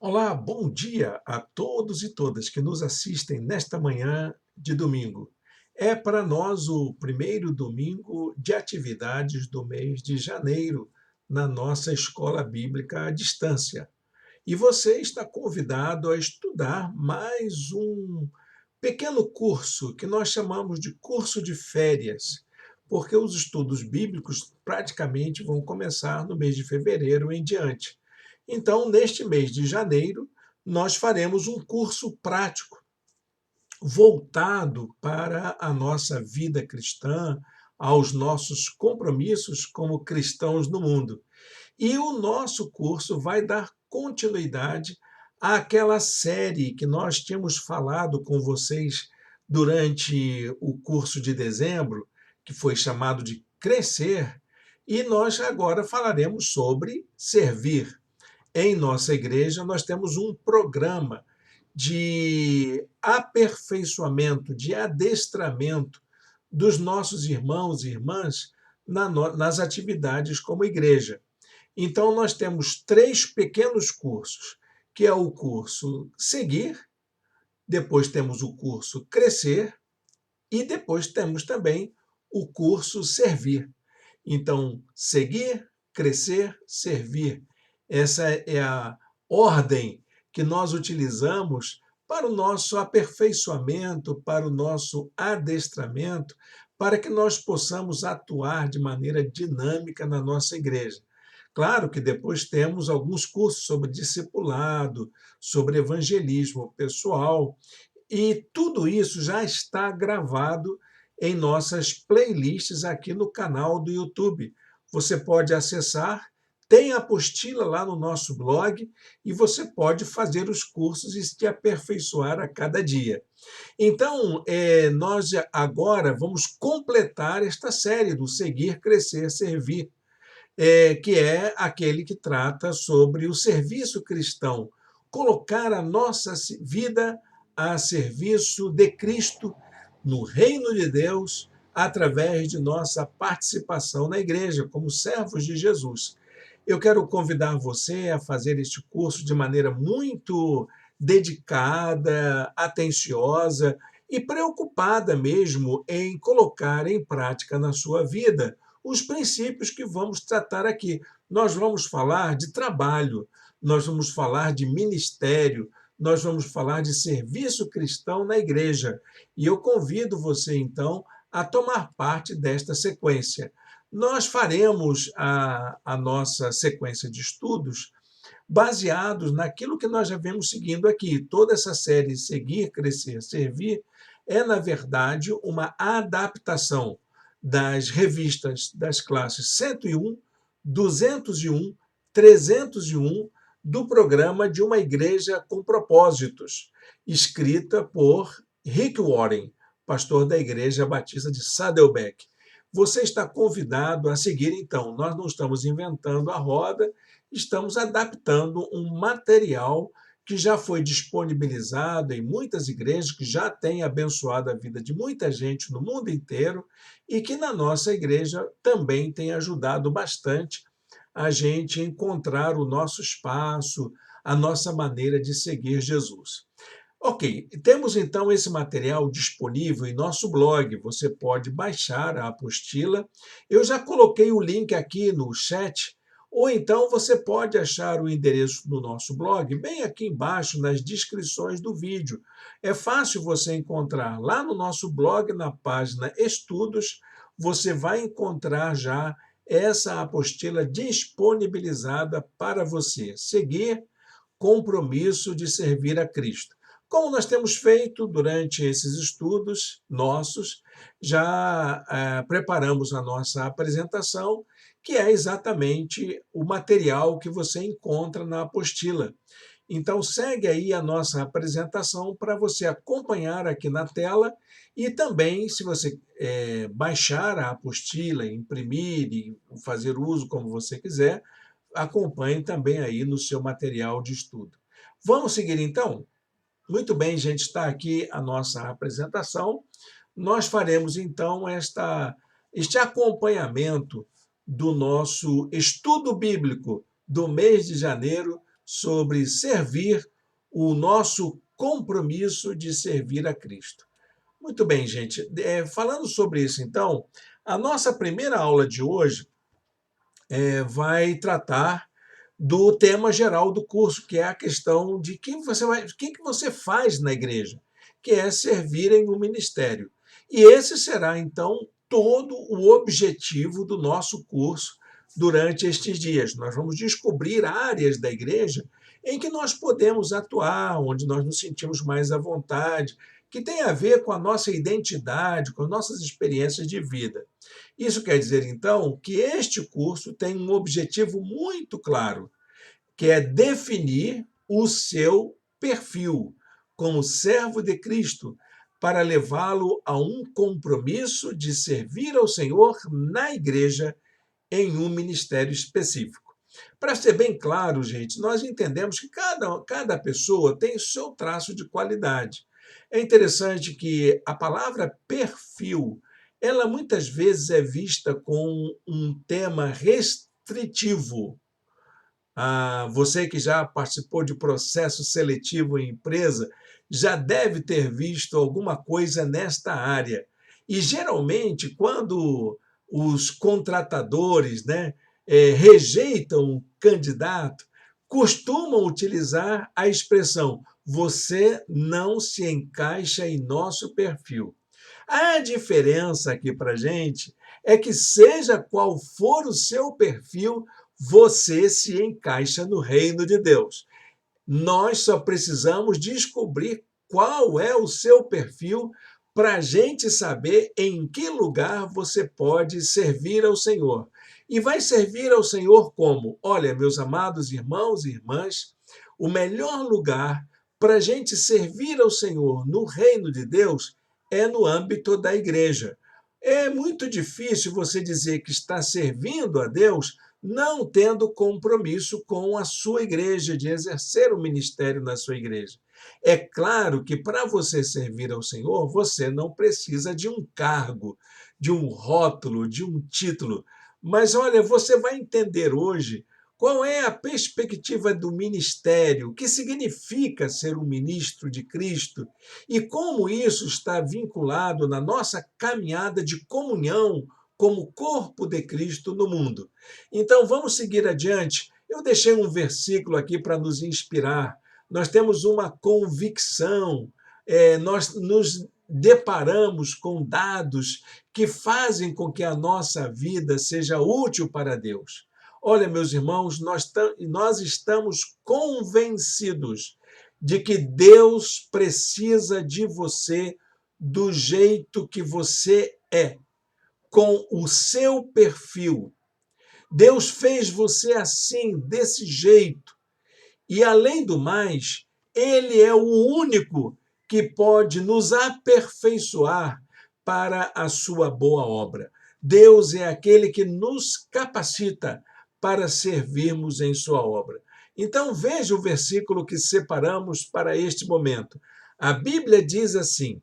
Olá, bom dia a todos e todas que nos assistem nesta manhã de domingo. É para nós o primeiro domingo de atividades do mês de janeiro na nossa escola bíblica à distância. E você está convidado a estudar mais um pequeno curso que nós chamamos de curso de férias, porque os estudos bíblicos praticamente vão começar no mês de fevereiro em diante. Então, neste mês de janeiro, nós faremos um curso prático voltado para a nossa vida cristã, aos nossos compromissos como cristãos no mundo. E o nosso curso vai dar continuidade àquela série que nós tínhamos falado com vocês durante o curso de dezembro, que foi chamado de Crescer, e nós agora falaremos sobre servir. Em nossa igreja, nós temos um programa de aperfeiçoamento, de adestramento dos nossos irmãos e irmãs nas atividades como igreja. Então, nós temos três pequenos cursos, que é o curso Seguir, depois temos o curso Crescer e depois temos também o curso Servir. Então, seguir, crescer, servir. Essa é a ordem que nós utilizamos para o nosso aperfeiçoamento, para o nosso adestramento, para que nós possamos atuar de maneira dinâmica na nossa igreja. Claro que depois temos alguns cursos sobre discipulado, sobre evangelismo pessoal, e tudo isso já está gravado em nossas playlists aqui no canal do YouTube. Você pode acessar, tem a apostila lá no nosso blog e você pode fazer os cursos e se aperfeiçoar a cada dia. Então, nós agora vamos completar esta série do Seguir, Crescer, Servir, que é aquele que trata sobre o serviço cristão, colocar a nossa vida a serviço de Cristo no reino de Deus, através de nossa participação na igreja, como servos de Jesus. Eu quero convidar você a fazer este curso de maneira muito dedicada, atenciosa e preocupada mesmo em colocar em prática na sua vida os princípios que vamos tratar aqui. Nós vamos falar de trabalho, nós vamos falar de ministério, nós vamos falar de serviço cristão na igreja. E eu convido você, então, a tomar parte desta sequência. Nós faremos a nossa sequência de estudos baseados naquilo que nós já vemos seguindo aqui. Toda essa série Seguir, Crescer, Servir é, na verdade, uma adaptação das revistas das classes 101, 201, 301 do programa de uma igreja com propósitos, escrita por Rick Warren, pastor da Igreja Batista de Saddleback. Você está convidado a seguir, então. Nós não estamos inventando a roda, estamos adaptando um material que já foi disponibilizado em muitas igrejas, que já tem abençoado a vida de muita gente no mundo inteiro e que na nossa igreja também tem ajudado bastante a gente encontrar o nosso espaço, a nossa maneira de seguir Jesus. Ok, temos então esse material disponível em nosso blog. Você pode baixar a apostila. Eu já coloquei o link aqui no chat, ou então você pode achar o endereço do nosso blog bem aqui embaixo nas descrições do vídeo. É fácil você encontrar lá no nosso blog, na página Estudos, você vai encontrar já essa apostila disponibilizada para você seguir compromisso de servir a Cristo. Como nós temos feito durante esses estudos nossos, já preparamos a nossa apresentação, que é exatamente o material que você encontra na apostila. Então, segue aí a nossa apresentação para você acompanhar aqui na tela e também, se você baixar a apostila, imprimir e fazer uso como você quiser, acompanhe também aí no seu material de estudo. Vamos seguir então? Muito bem, gente, está aqui a nossa apresentação. Nós faremos então este acompanhamento do nosso estudo bíblico do mês de janeiro sobre servir, o nosso compromisso de servir a Cristo. Muito bem, gente. Falando sobre isso, então, a nossa primeira aula de hoje vai tratar do tema geral do curso, que é a questão de o que você faz na igreja, que é servir em um ministério. E esse será, então, todo o objetivo do nosso curso durante estes dias. Nós vamos descobrir áreas da igreja em que nós podemos atuar, onde nós nos sentimos mais à vontade, que tem a ver com a nossa identidade, com as nossas experiências de vida. Isso quer dizer, então, que este curso tem um objetivo muito claro, que é definir o seu perfil como servo de Cristo, para levá-lo a um compromisso de servir ao Senhor na igreja em um ministério específico. Para ser bem claro, gente, nós entendemos que cada pessoa tem o seu traço de qualidade. É interessante que a palavra perfil, ela muitas vezes é vista com um tema restritivo. Você que já participou de processo seletivo em empresa, já deve ter visto alguma coisa nesta área. E, geralmente, quando os contratadores, rejeitam o candidato, costumam utilizar a expressão: você não se encaixa em nosso perfil. A diferença aqui para a gente é que, seja qual for o seu perfil, você se encaixa no reino de Deus. Nós só precisamos descobrir qual é o seu perfil para a gente saber em que lugar você pode servir ao Senhor. E vai servir ao Senhor como? Olha, meus amados irmãos e irmãs, o melhor lugar para a gente servir ao Senhor no reino de Deus é no âmbito da igreja. É muito difícil você dizer que está servindo a Deus não tendo compromisso com a sua igreja, de exercer o ministério na sua igreja. É claro que para você servir ao Senhor, você não precisa de um cargo, de um rótulo, de um título. Mas olha, você vai entender hoje qual é a perspectiva do ministério, o que significa ser um ministro de Cristo e como isso está vinculado na nossa caminhada de comunhão como corpo de Cristo no mundo. Então, vamos seguir adiante. Eu deixei um versículo aqui para nos inspirar. Nós temos uma convicção, nós nos deparamos com dados que fazem com que a nossa vida seja útil para Deus. Olha, meus irmãos, nós estamos convencidos de que Deus precisa de você do jeito que você é, com o seu perfil. Deus fez você assim, desse jeito. E, além do mais, Ele é o único que pode nos aperfeiçoar para a sua boa obra. Deus é aquele que nos capacita para servirmos em sua obra. Então, veja o versículo que separamos para este momento. A Bíblia diz assim: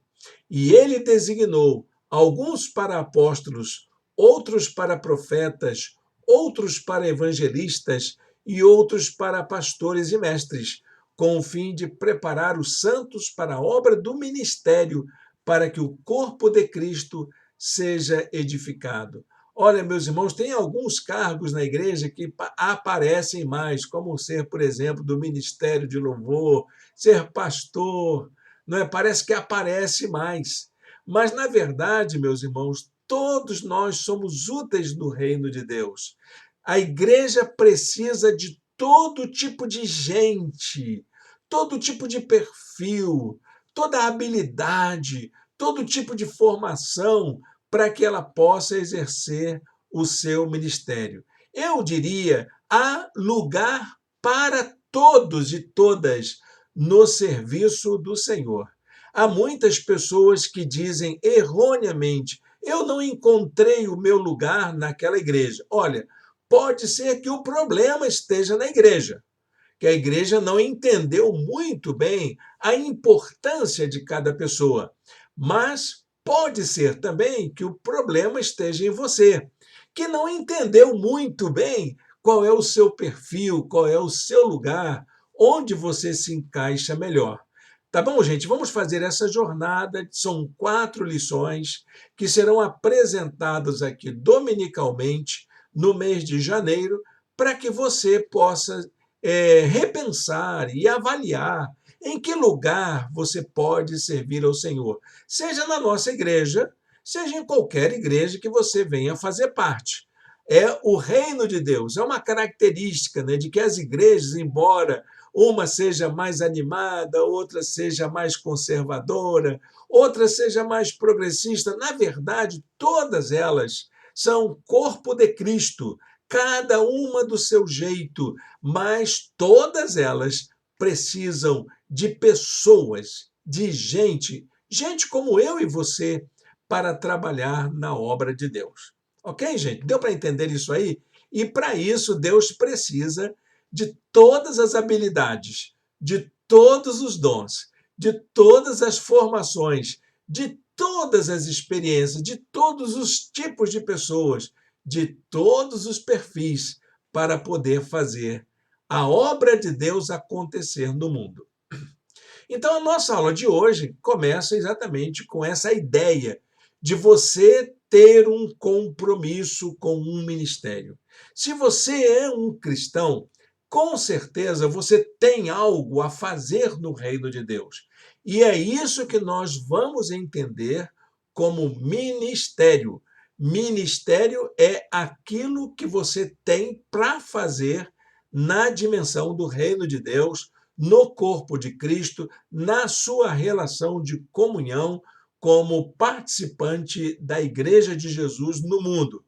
e ele designou alguns para apóstolos, outros para profetas, outros para evangelistas e outros para pastores e mestres, com o fim de preparar os santos para a obra do ministério, para que o corpo de Cristo seja edificado. Olha, meus irmãos, tem alguns cargos na igreja que aparecem mais, como ser, por exemplo, do ministério de louvor, ser pastor, não é? Parece que aparece mais. Mas, na verdade, meus irmãos, todos nós somos úteis no reino de Deus. A igreja precisa de todo tipo de gente, todo tipo de perfil, toda habilidade, todo tipo de formação para que ela possa exercer o seu ministério. Eu diria, há lugar para todos e todas no serviço do Senhor. Há muitas pessoas que dizem erroneamente: eu não encontrei o meu lugar naquela igreja. Olha, pode ser que o problema esteja na igreja, que a igreja não entendeu muito bem a importância de cada pessoa. Mas pode ser também que o problema esteja em você, que não entendeu muito bem qual é o seu perfil, qual é o seu lugar, onde você se encaixa melhor. Tá bom, gente? Vamos fazer essa jornada. São 4 lições que serão apresentadas aqui dominicalmente no mês de janeiro, para que você possa repensar e avaliar em que lugar você pode servir ao Senhor, seja na nossa igreja, seja em qualquer igreja que você venha fazer parte. É o reino de Deus, é uma característica, né, de que as igrejas, embora uma seja mais animada, outra seja mais conservadora, outra seja mais progressista, na verdade, todas elas são corpo de Cristo, cada uma do seu jeito, mas todas elas precisam de pessoas, de gente como eu e você, para trabalhar na obra de Deus. Ok, gente? Deu para entender isso aí? E para isso, Deus precisa de todas as habilidades, de todos os dons, de todas as formações, de todas as experiências, de todos os tipos de pessoas, de todos os perfis, para poder fazer a obra de Deus acontecer no mundo. Então, a nossa aula de hoje começa exatamente com essa ideia de você ter um compromisso com um ministério. Se você é um cristão, com certeza você tem algo a fazer no reino de Deus. E é isso que nós vamos entender como ministério. Ministério é aquilo que você tem para fazer na dimensão do reino de Deus, no corpo de Cristo, na sua relação de comunhão como participante da Igreja de Jesus no mundo.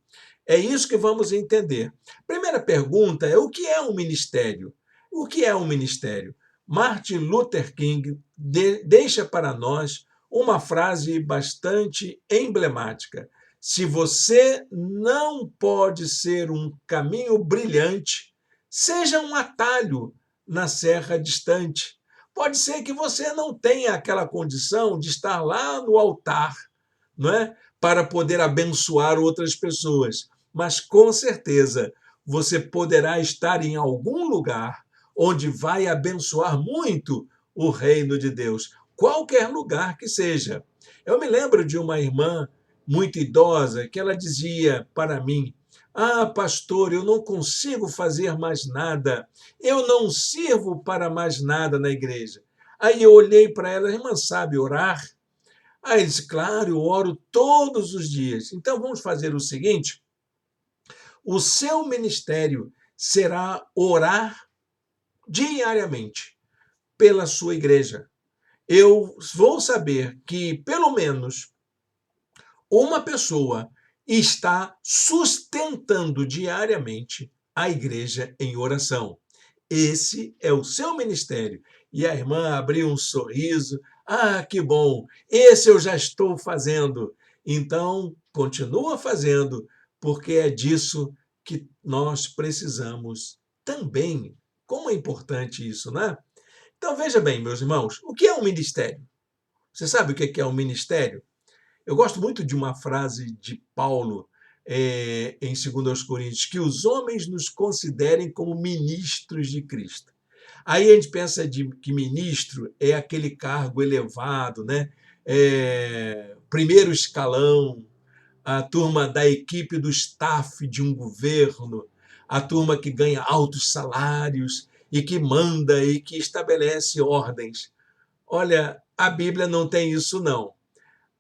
É isso que vamos entender. Primeira pergunta é: o que é um ministério? O que é um ministério? Martin Luther King deixa para nós uma frase bastante emblemática: se você não pode ser um caminho brilhante, seja um atalho na serra distante. Pode ser que você não tenha aquela condição de estar lá no altar, não é? Para poder abençoar outras pessoas, mas com certeza você poderá estar em algum lugar onde vai abençoar muito o reino de Deus, qualquer lugar que seja. Eu me lembro de uma irmã muito idosa que ela dizia para mim: "Ah, pastor, eu não consigo fazer mais nada. Eu não sirvo para mais nada na igreja." Aí eu olhei para ela: "Irmã, sabe orar?" Aí ele disse: "Claro, eu oro todos os dias." Então vamos fazer o seguinte: o seu ministério será orar diariamente pela sua igreja. Eu vou saber que pelo menos uma pessoa está sustentando diariamente a igreja em oração. Esse é o seu ministério. E a irmã abriu um sorriso. "Ah, que bom! Esse eu já estou fazendo." Então, continua fazendo, porque é disso que nós precisamos também. Como é importante isso, né? Então, veja bem, meus irmãos, o que é um ministério? Você sabe o que é um ministério? Eu gosto muito de uma frase de Paulo em 2 Coríntios, que os homens nos considerem como ministros de Cristo. Aí a gente pensa que ministro é aquele cargo elevado, né? Primeiro escalão, a turma da equipe do staff de um governo, a turma que ganha altos salários e que manda e que estabelece ordens. Olha, a Bíblia não tem isso, não.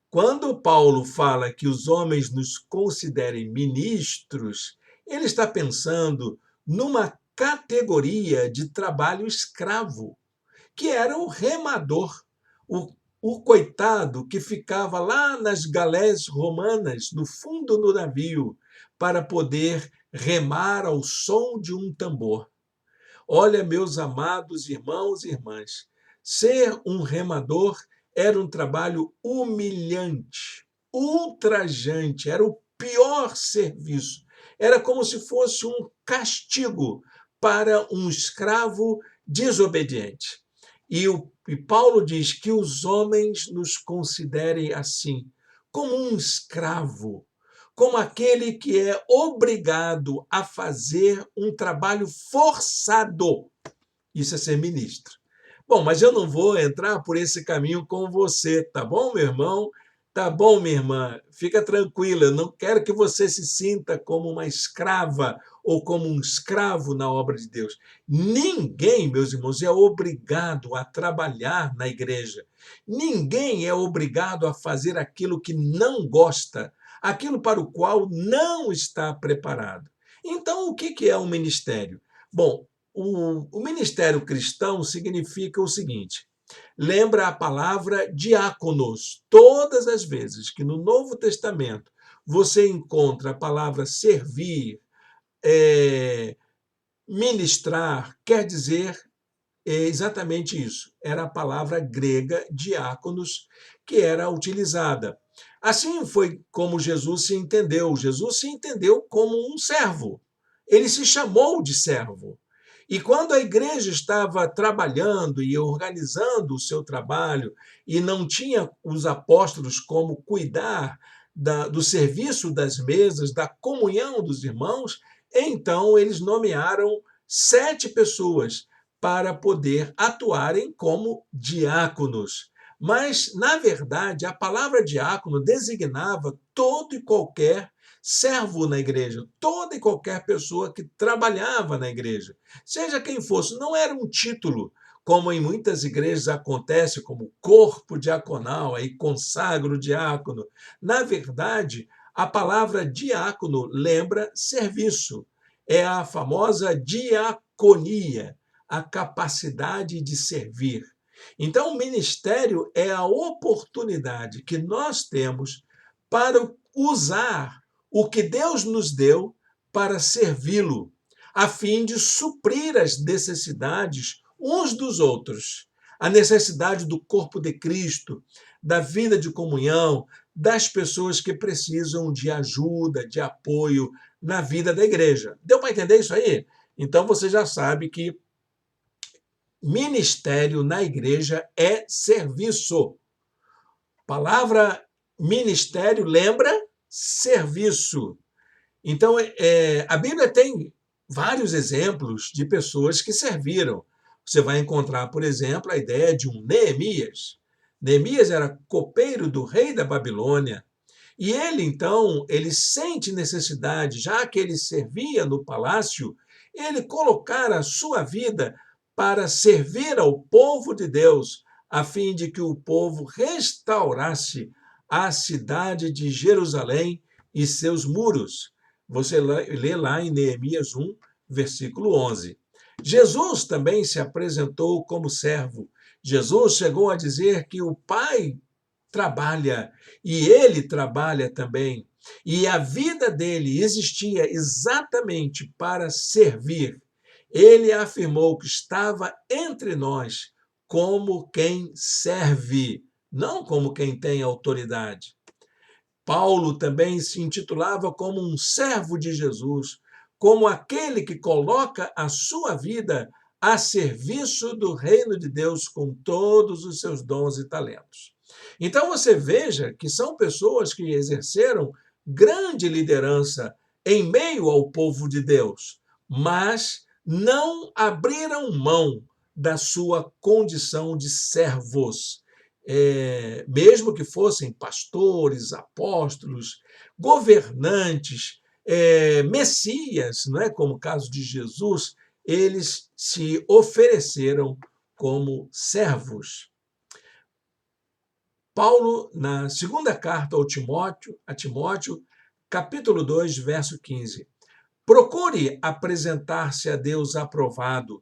Quando Paulo fala que os homens nos considerem ministros, ele está pensando numa categoria de trabalho escravo, que era o remador, o coitado que ficava lá nas galés romanas, no fundo do navio, para poder remar ao som de um tambor. Olha, meus amados irmãos e irmãs, ser um remador era um trabalho humilhante, ultrajante, era o pior serviço. Era como se fosse um castigo para um escravo desobediente. E Paulo diz que os homens nos considerem assim, como um escravo, como aquele que é obrigado a fazer um trabalho forçado. Isso é ser ministro. Bom, mas eu não vou entrar por esse caminho com você, tá bom, meu irmão? Tá bom, minha irmã? Fica tranquila, eu não quero que você se sinta como uma escrava ou como um escravo na obra de Deus. Ninguém, meus irmãos, é obrigado a trabalhar na igreja. Ninguém é obrigado a fazer aquilo que não gosta, aquilo para o qual não está preparado. Então, o que é um ministério? Bom, o ministério cristão significa o seguinte: lembra a palavra diáconos. Todas as vezes que no Novo Testamento você encontra a palavra servir, é, ministrar, quer dizer exatamente isso. Era a palavra grega diáconos que era utilizada. Assim foi como Jesus se entendeu. Jesus se entendeu como um servo. Ele se chamou de servo. E quando a igreja estava trabalhando e organizando o seu trabalho e não tinha os apóstolos como cuidar do serviço das mesas, da comunhão dos irmãos, então eles nomearam 7 pessoas para poder atuarem como diáconos. Mas, na verdade, a palavra diácono designava todo e qualquer servo na igreja, toda e qualquer pessoa que trabalhava na igreja, seja quem fosse, não era um título, como em muitas igrejas acontece, como corpo diaconal, aí consagra o diácono. Na verdade, a palavra diácono lembra serviço, é a famosa diaconia, a capacidade de servir. Então, o ministério é a oportunidade que nós temos para usar o que Deus nos deu para servi-lo, a fim de suprir as necessidades uns dos outros. A necessidade do corpo de Cristo, da vida de comunhão, das pessoas que precisam de ajuda, de apoio na vida da igreja. Deu para entender isso aí? Então você já sabe que ministério na igreja é serviço. Palavra ministério lembra serviço. Então, a Bíblia tem vários exemplos de pessoas que serviram. Você vai encontrar, por exemplo, a ideia de um Neemias. Neemias era copeiro do rei da Babilônia. E ele, então, ele sente necessidade, já que ele servia no palácio, ele colocar a sua vida para servir ao povo de Deus, a fim de que o povo restaurasse a cidade de Jerusalém e seus muros. Você lê lá em Neemias 1, versículo 11. Jesus também se apresentou como servo. Jesus chegou a dizer que o Pai trabalha e ele trabalha também. E a vida dele existia exatamente para servir. Ele afirmou que estava entre nós como quem serve, não como quem tem autoridade. Paulo também se intitulava como um servo de Jesus, como aquele que coloca a sua vida a serviço do reino de Deus com todos os seus dons e talentos. Então você veja que são pessoas que exerceram grande liderança em meio ao povo de Deus, mas não abriram mão da sua condição de servos, mesmo que fossem pastores, apóstolos, governantes, messias, não é? Como o caso de Jesus, eles se ofereceram como servos. Paulo, na segunda carta a Timóteo, capítulo 2, verso 15. Procure apresentar-se a Deus aprovado,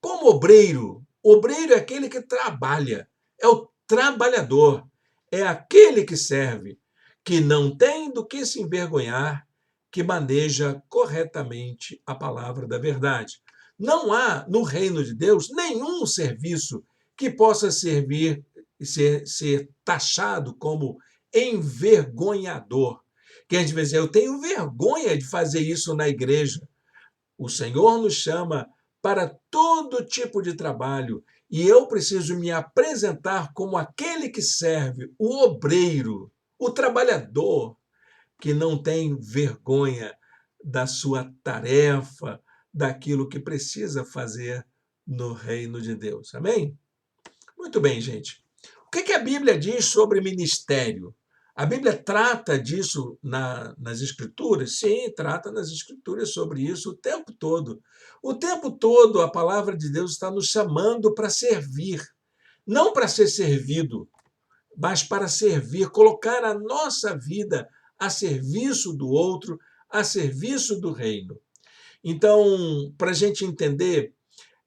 como obreiro. Obreiro é aquele que trabalha, é o trabalhador, é aquele que serve, que não tem do que se envergonhar, que maneja corretamente a palavra da verdade. Não há no reino de Deus nenhum serviço que possa ser taxado como envergonhador. Que a gente vai dizer, eu tenho vergonha de fazer isso na igreja. O Senhor nos chama para todo tipo de trabalho e eu preciso me apresentar como aquele que serve, o obreiro, o trabalhador, que não tem vergonha da sua tarefa, daquilo que precisa fazer no reino de Deus. Amém? Muito bem, gente. O que a Bíblia diz sobre ministério? A Bíblia trata disso nas Escrituras? Sim, trata nas Escrituras sobre isso o tempo todo. O tempo todo a palavra de Deus está nos chamando para servir, não para ser servido, mas para servir, colocar a nossa vida a serviço do outro, a serviço do reino. Então, para a gente entender,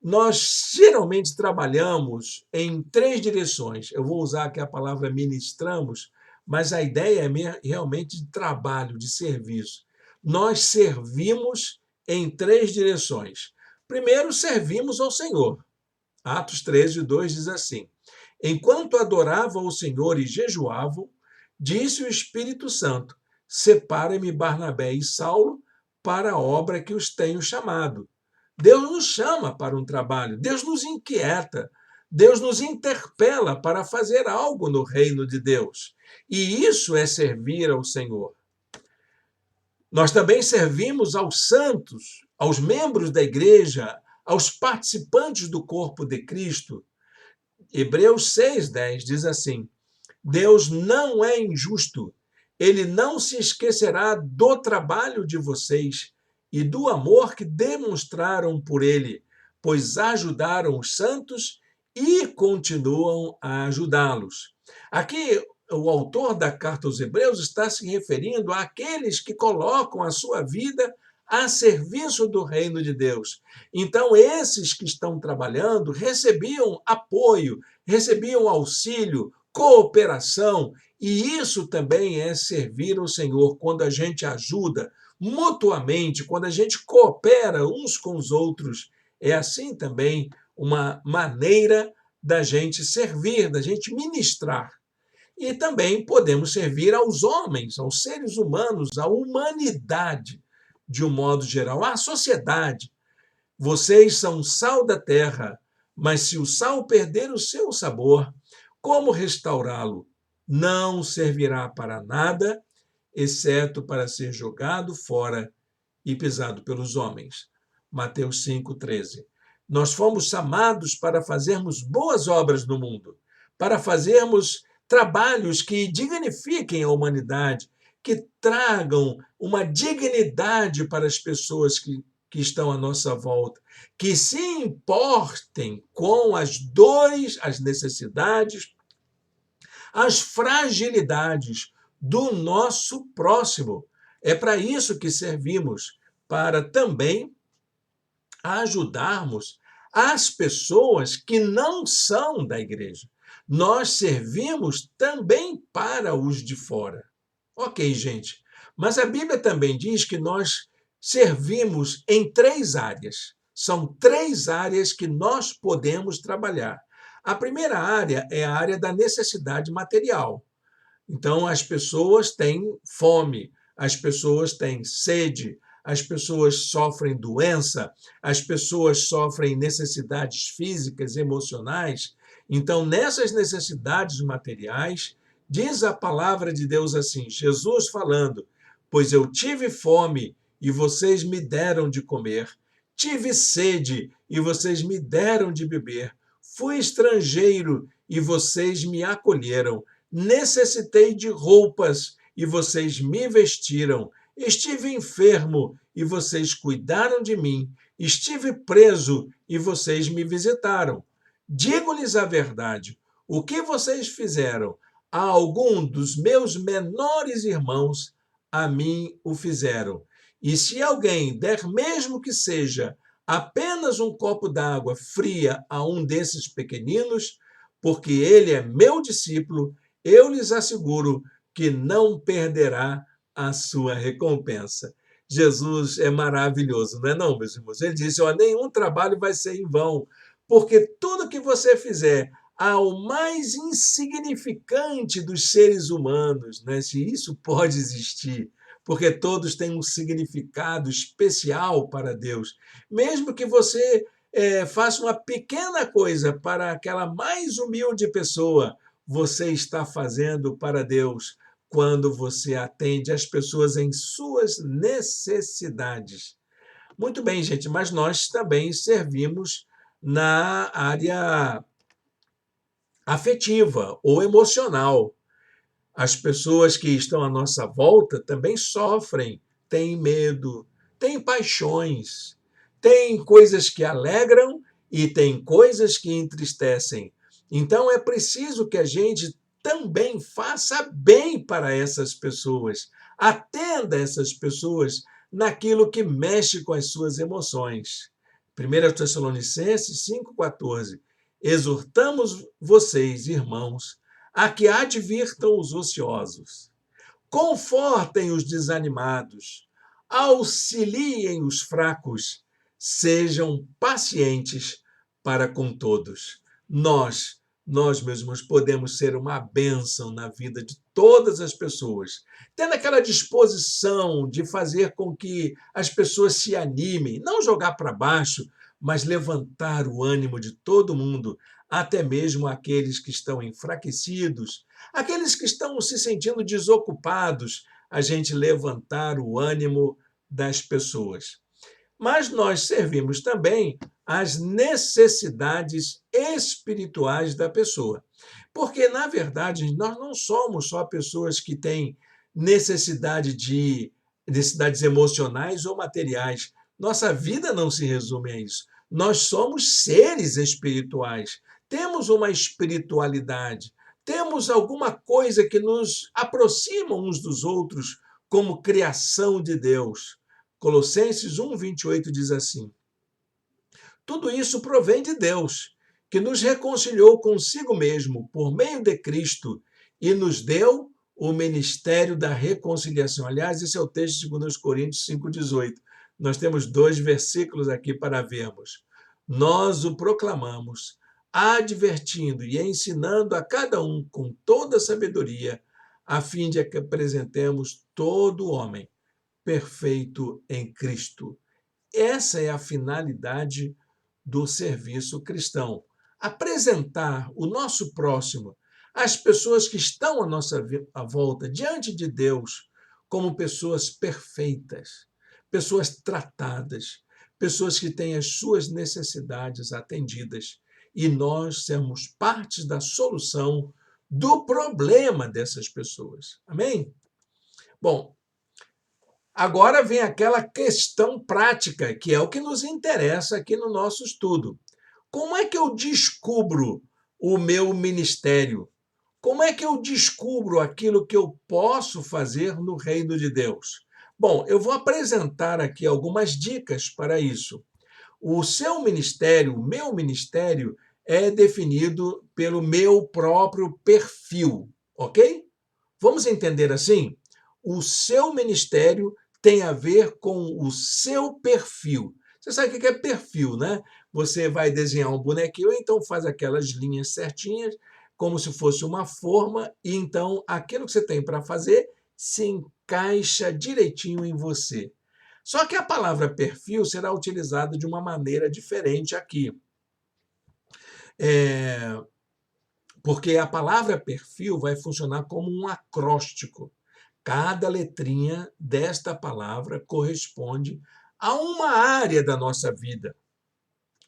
nós geralmente trabalhamos em três direções. Eu vou usar aqui a palavra ministramos, mas a ideia é realmente de trabalho, de serviço. Nós servimos em três direções. Primeiro, servimos ao Senhor. Atos 13:2 diz assim: Enquanto adoravam o Senhor e jejuavam, disse o Espírito Santo: Separa-me Barnabé e Saulo para a obra que os tenho chamado. Deus nos chama para um trabalho, Deus nos inquieta, Deus nos interpela para fazer algo no reino de Deus. E isso é servir ao Senhor. Nós também servimos aos santos, aos membros da igreja, aos participantes do corpo de Cristo. Hebreus 6:10 diz assim: Deus não é injusto, ele não se esquecerá do trabalho de vocês e do amor que demonstraram por ele, pois ajudaram os santos e continuam a ajudá-los. Aqui, o autor da carta aos Hebreus está se referindo àqueles que colocam a sua vida a serviço do reino de Deus. Então, esses que estão trabalhando recebiam apoio, recebiam auxílio, cooperação, e isso também é servir ao Senhor, quando a gente ajuda mutuamente, quando a gente coopera uns com os outros. É assim também uma maneira da gente servir, da gente ministrar. E também podemos servir aos homens, aos seres humanos, à humanidade, de um modo geral, à sociedade. Vocês são sal da terra, mas se o sal perder o seu sabor, como restaurá-lo? Não servirá para nada, exceto para ser jogado fora e pisado pelos homens. Mateus 5:13. Nós fomos chamados para fazermos boas obras no mundo, para fazermos trabalhos que dignifiquem a humanidade, que tragam uma dignidade para as pessoas que estão à nossa volta, que se importem com as dores, as necessidades, as fragilidades do nosso próximo. É para isso que servimos, para também ajudarmos as pessoas que não são da igreja. Nós servimos também para os de fora. Ok, gente. Mas a Bíblia também diz que nós servimos em três áreas. São três áreas que nós podemos trabalhar. A primeira área é a área da necessidade material. Então, as pessoas têm fome, as pessoas têm sede, as pessoas sofrem doença, as pessoas sofrem necessidades físicas, emocionais. Então, nessas necessidades materiais, diz a palavra de Deus assim, Jesus falando: Pois eu tive fome e vocês me deram de comer, tive sede e vocês me deram de beber, fui estrangeiro e vocês me acolheram, necessitei de roupas e vocês me vestiram, estive enfermo e vocês cuidaram de mim, estive preso e vocês me visitaram. Digo-lhes a verdade: o que vocês fizeram a algum dos meus menores irmãos, a mim o fizeram. E se alguém der, mesmo que seja apenas um copo d'água fria a um desses pequeninos, porque ele é meu discípulo, eu lhes asseguro que não perderá a sua recompensa. Jesus é maravilhoso, não é não, meus irmãos? Ele disse, nenhum trabalho vai ser em vão, porque tudo que você fizer ao mais insignificante dos seres humanos, né? Se isso pode existir, porque todos têm um significado especial para Deus. Mesmo que você faça uma pequena coisa para aquela mais humilde pessoa, você está fazendo para Deus quando você atende as pessoas em suas necessidades. Muito bem, gente, mas nós também servimos na área afetiva ou emocional. As pessoas que estão à nossa volta também sofrem, têm medo, têm paixões, têm coisas que alegram e têm coisas que entristecem. Então é preciso que a gente também faça bem para essas pessoas, atenda essas pessoas naquilo que mexe com as suas emoções. 1 Tessalonicenses 5,14. Exortamos vocês, irmãos, a que advirtam os ociosos, confortem os desanimados, auxiliem os fracos, sejam pacientes para com todos. Nós mesmos podemos ser uma bênção na vida de todas as pessoas, tendo aquela disposição de fazer com que as pessoas se animem, não jogar para baixo, mas levantar o ânimo de todo mundo, até mesmo aqueles que estão enfraquecidos, aqueles que estão se sentindo desocupados, a gente levantar o ânimo das pessoas. Mas nós servimos também às necessidades espirituais da pessoa. Porque, na verdade, nós não somos só pessoas que têm necessidades emocionais ou materiais. Nossa vida não se resume a isso. Nós somos seres espirituais. Temos uma espiritualidade, temos alguma coisa que nos aproxima uns dos outros como criação de Deus. Colossenses 1:28 diz assim: tudo isso provém de Deus, que nos reconciliou consigo mesmo por meio de Cristo e nos deu o ministério da reconciliação. Aliás, esse é o texto de 2 Coríntios 5:18. Nós temos 2 versículos aqui para vermos. Nós o proclamamos, advertindo e ensinando a cada um com toda sabedoria, a fim de que apresentemos todo homem perfeito em Cristo. Essa é a finalidade do serviço cristão. Apresentar o nosso próximo, as pessoas que estão à nossa volta, diante de Deus, como pessoas perfeitas, pessoas tratadas, pessoas que têm as suas necessidades atendidas. E nós sermos partes da solução do problema dessas pessoas. Amém? Bom, agora vem aquela questão prática, que é o que nos interessa aqui no nosso estudo. Como é que eu descubro o meu ministério? Como é que eu descubro aquilo que eu posso fazer no reino de Deus? Bom, eu vou apresentar aqui algumas dicas para isso. O seu ministério, o meu ministério, é definido pelo meu próprio perfil, ok? Vamos entender assim? O seu ministério tem a ver com o seu perfil. Você sabe o que é perfil, né? Você vai desenhar um bonequinho, então faz aquelas linhas certinhas, como se fosse uma forma, e então aquilo que você tem para fazer se encaixa direitinho em você. Só que a palavra perfil será utilizada de uma maneira diferente aqui. Porque a palavra perfil vai funcionar como um acróstico. Cada letrinha desta palavra corresponde a uma área da nossa vida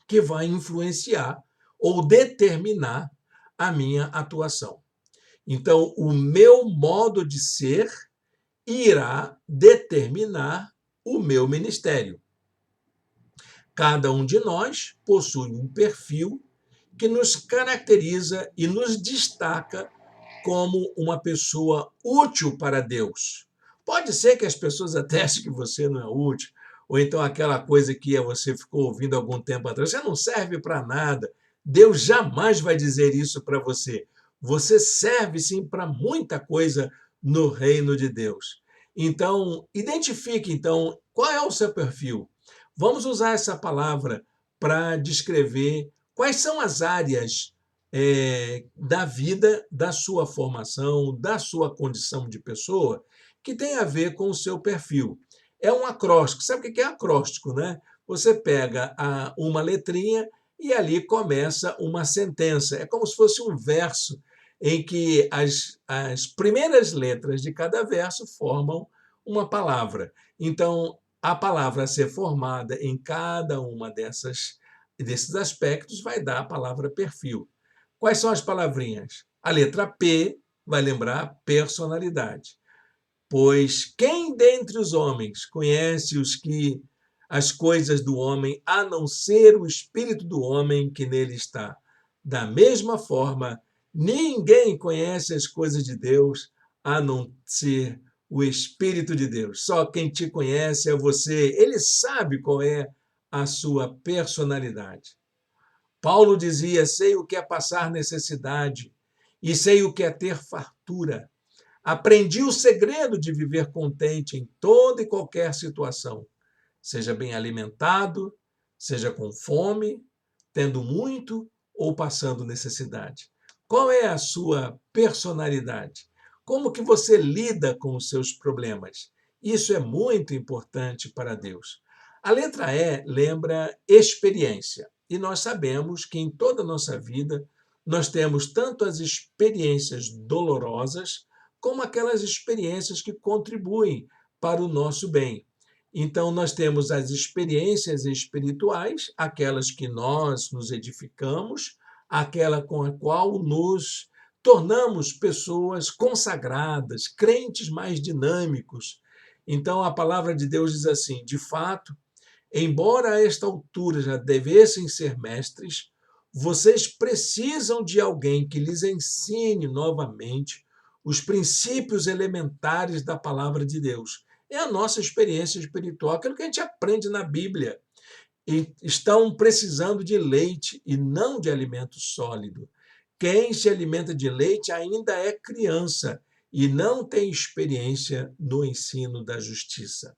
que vai influenciar ou determinar a minha atuação. Então, o meu modo de ser irá determinar o meu ministério. Cada um de nós possui um perfil que nos caracteriza e nos destaca como uma pessoa útil para Deus. Pode ser que as pessoas até achem que você não é útil, ou então aquela coisa que você ficou ouvindo algum tempo atrás, você não serve para nada. Deus jamais vai dizer isso para você. Você serve sim para muita coisa no reino de Deus. Então, identifique então qual é o seu perfil. Vamos usar essa palavra para descrever quais são as áreas da vida, da sua formação, da sua condição de pessoa, que tem a ver com o seu perfil. É um acróstico. Sabe o que é acróstico, né? Você pega uma letrinha e ali começa uma sentença. É como se fosse um verso em que as primeiras letras de cada verso formam uma palavra. Então, a palavra a ser formada em cada uma dessas E desses aspectos vai dar a palavra perfil. Quais são as palavrinhas? A letra P vai lembrar personalidade. Pois quem dentre os homens conhece as coisas do homem, a não ser o espírito do homem que nele está? Da mesma forma, ninguém conhece as coisas de Deus, a não ser o Espírito de Deus. Só quem te conhece é você. Ele sabe qual é a sua personalidade. Paulo dizia: sei o que é passar necessidade e sei o que é ter fartura. Aprendi o segredo de viver contente em toda e qualquer situação, seja bem alimentado, seja com fome, tendo muito ou passando necessidade. Qual é a sua personalidade? Como que você lida com os seus problemas? Isso é muito importante para Deus. A letra E lembra experiência. E nós sabemos que em toda a nossa vida nós temos tanto as experiências dolorosas como aquelas experiências que contribuem para o nosso bem. Então, nós temos as experiências espirituais, aquelas que nós nos edificamos, aquela com a qual nos tornamos pessoas consagradas, crentes mais dinâmicos. Então, a palavra de Deus diz assim: de fato, embora a esta altura já devessem ser mestres, vocês precisam de alguém que lhes ensine novamente os princípios elementares da palavra de Deus. É a nossa experiência espiritual, aquilo que a gente aprende na Bíblia. E estão precisando de leite e não de alimento sólido. Quem se alimenta de leite ainda é criança e não tem experiência no ensino da justiça.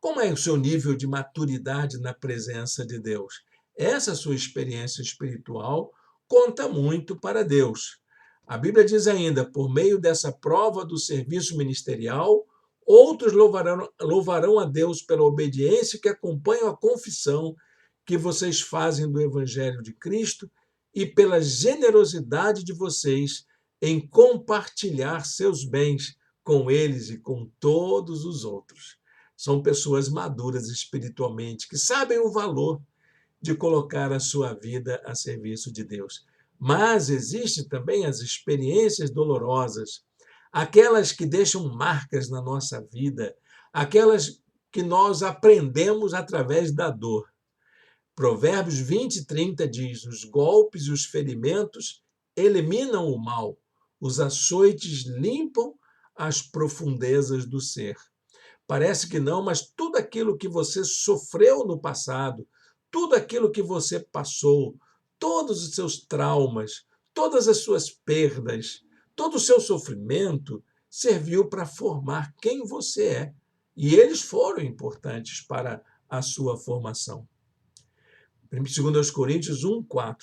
Como é o seu nível de maturidade na presença de Deus? Essa sua experiência espiritual conta muito para Deus. A Bíblia diz ainda: por meio dessa prova do serviço ministerial, outros louvarão a Deus pela obediência que acompanha a confissão que vocês fazem do Evangelho de Cristo e pela generosidade de vocês em compartilhar seus bens com eles e com todos os outros. São pessoas maduras espiritualmente, que sabem o valor de colocar a sua vida a serviço de Deus. Mas existem também as experiências dolorosas, aquelas que deixam marcas na nossa vida, aquelas que nós aprendemos através da dor. Provérbios 20:30 diz: os golpes e os ferimentos eliminam o mal, os açoites limpam as profundezas do ser. Parece que não, mas tudo aquilo que você sofreu no passado, tudo aquilo que você passou, todos os seus traumas, todas as suas perdas, todo o seu sofrimento serviu para formar quem você é. E eles foram importantes para a sua formação. 2 Coríntios 1:4,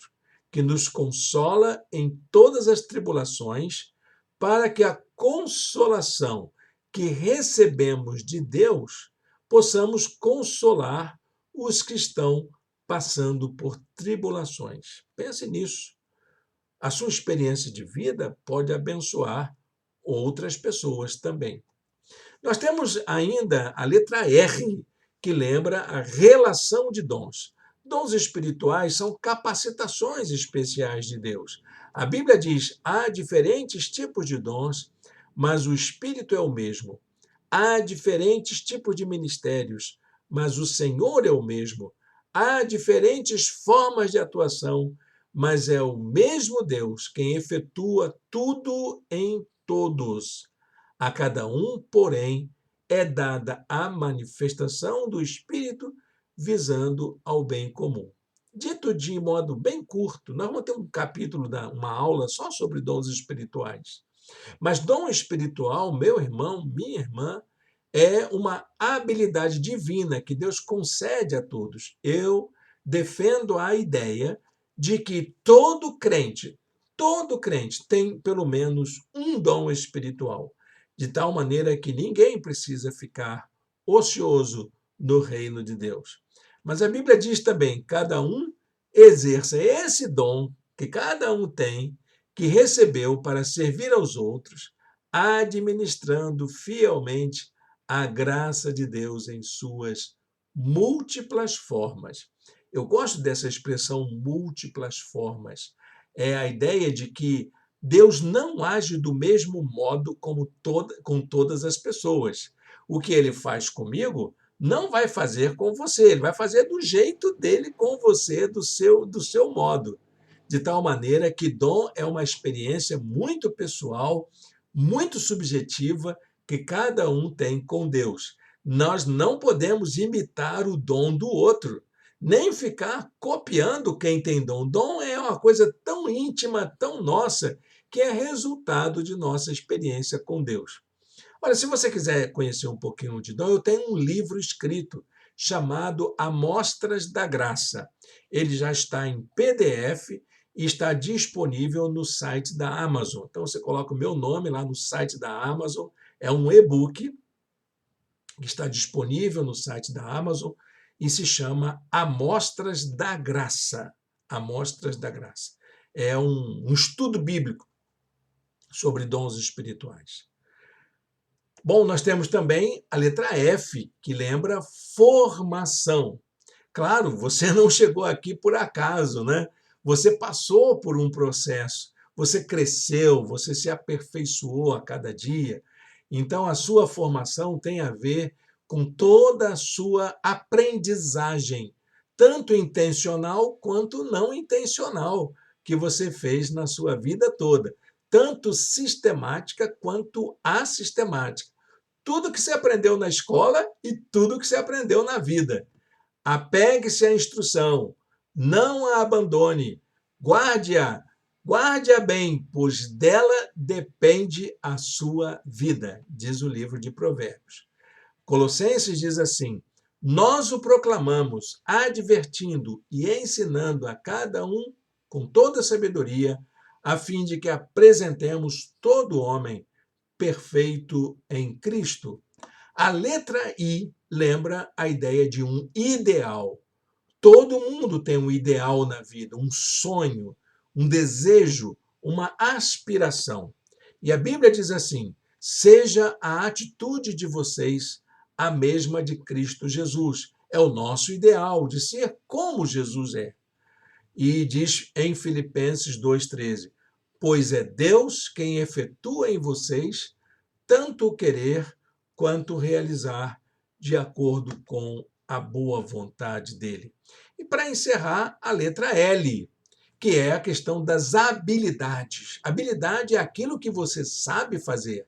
que nos consola em todas as tribulações, para que a consolação que recebemos de Deus possamos consolar os que estão passando por tribulações. Pense nisso. A sua experiência de vida pode abençoar outras pessoas também. Nós temos ainda a letra R, que lembra a relação de dons. Dons espirituais são capacitações especiais de Deus. A Bíblia diz: há diferentes tipos de dons, mas o Espírito é o mesmo. Há diferentes tipos de ministérios, mas o Senhor é o mesmo. Há diferentes formas de atuação, mas é o mesmo Deus quem efetua tudo em todos. A cada um, porém, é dada a manifestação do Espírito visando ao bem comum. Dito de modo bem curto, nós vamos ter um capítulo, uma aula só sobre dons espirituais. Mas dom espiritual, meu irmão, minha irmã, é uma habilidade divina que Deus concede a todos. Eu defendo a ideia de que todo crente tem pelo menos um dom espiritual, de tal maneira que ninguém precisa ficar ocioso no reino de Deus. Mas a Bíblia diz também: cada um exerça esse dom que cada um tem, que recebeu para servir aos outros, administrando fielmente a graça de Deus em suas múltiplas formas. Eu gosto dessa expressão múltiplas formas. É a ideia de que Deus não age do mesmo modo com todas as pessoas. O que ele faz comigo não vai fazer com você, ele vai fazer do jeito dele com você, do seu modo. De tal maneira que dom é uma experiência muito pessoal, muito subjetiva, que cada um tem com Deus. Nós não podemos imitar o dom do outro, nem ficar copiando quem tem dom. Dom é uma coisa tão íntima, tão nossa, que é resultado de nossa experiência com Deus. Olha, se você quiser conhecer um pouquinho de dom, eu tenho um livro escrito chamado Amostras da Graça. Ele já está em PDF e está disponível no site da Amazon. Então você coloca o meu nome lá no site da Amazon, é um e-book que está disponível no site da Amazon e se chama Amostras da Graça. Amostras da Graça. É um estudo bíblico sobre dons espirituais. Bom, nós temos também a letra F, que lembra formação. Claro, você não chegou aqui por acaso, né? Você passou por um processo, você cresceu, você se aperfeiçoou a cada dia. Então, a sua formação tem a ver com toda a sua aprendizagem, tanto intencional quanto não intencional, que você fez na sua vida toda, tanto sistemática quanto assistemática. Tudo que você aprendeu na escola e tudo que você aprendeu na vida. Apegue-se à instrução, não a abandone, guarde-a bem, pois dela depende a sua vida, diz o livro de Provérbios. Colossenses diz assim: nós o proclamamos, advertindo e ensinando a cada um com toda sabedoria, a fim de que apresentemos todo homem perfeito em Cristo. A letra I lembra a ideia de um ideal. Todo mundo tem um ideal na vida, um sonho, um desejo, uma aspiração. E a Bíblia diz assim: seja a atitude de vocês a mesma de Cristo Jesus. É o nosso ideal de ser como Jesus é. E diz em Filipenses 2,13: pois é Deus quem efetua em vocês tanto o querer quanto o realizar de acordo com a boa vontade dele. E para encerrar, a letra L, que é a questão das habilidades. Habilidade é aquilo que você sabe fazer.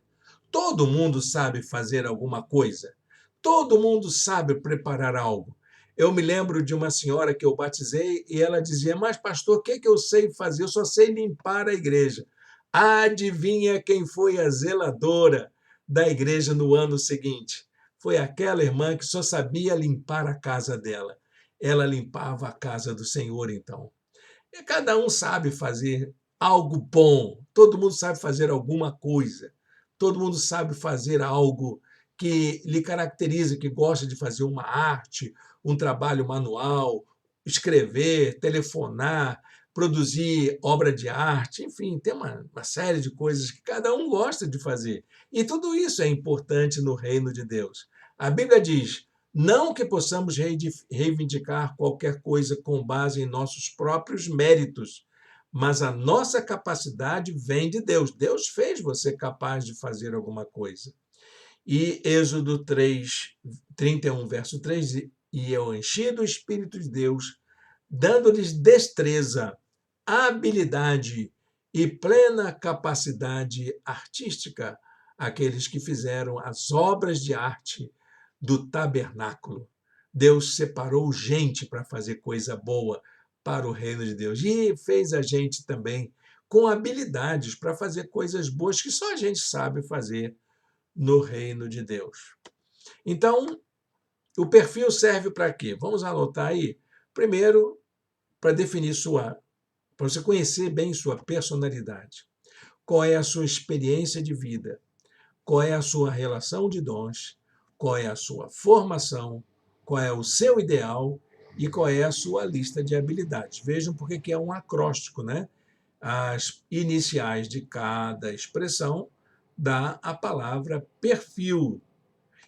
Todo mundo sabe fazer alguma coisa. Todo mundo sabe preparar algo. Eu me lembro de uma senhora que eu batizei e ela dizia: mas pastor, o que eu sei fazer? Eu só sei limpar a igreja. Adivinha quem foi a zeladora da igreja no ano seguinte? Foi aquela irmã que só sabia limpar a casa dela. Ela limpava a casa do Senhor, então. E cada um sabe fazer algo bom, todo mundo sabe fazer alguma coisa, todo mundo sabe fazer algo que lhe caracteriza, que gosta de fazer uma arte, um trabalho manual, escrever, telefonar, produzir obra de arte, enfim, tem uma série de coisas que cada um gosta de fazer. E tudo isso é importante no reino de Deus. A Bíblia diz: não que possamos reivindicar qualquer coisa com base em nossos próprios méritos, mas a nossa capacidade vem de Deus. Deus fez você capaz de fazer alguma coisa. E Êxodo 31, verso 3, e eu enchi do Espírito de Deus, dando-lhes destreza, habilidade e plena capacidade artística àqueles que fizeram as obras de arte do tabernáculo. Deus separou gente para fazer coisa boa para o reino de Deus e fez a gente também com habilidades para fazer coisas boas que só a gente sabe fazer no reino de Deus. Então, o perfil serve para quê? Vamos anotar aí. Primeiro, para definir para você conhecer bem sua personalidade. Qual é a sua experiência de vida? Qual é a sua relação de dons? Qual é a sua formação? Qual é o seu ideal? E qual é a sua lista de habilidades? Vejam porque que é um acróstico, né? As iniciais de cada expressão dá a palavra perfil.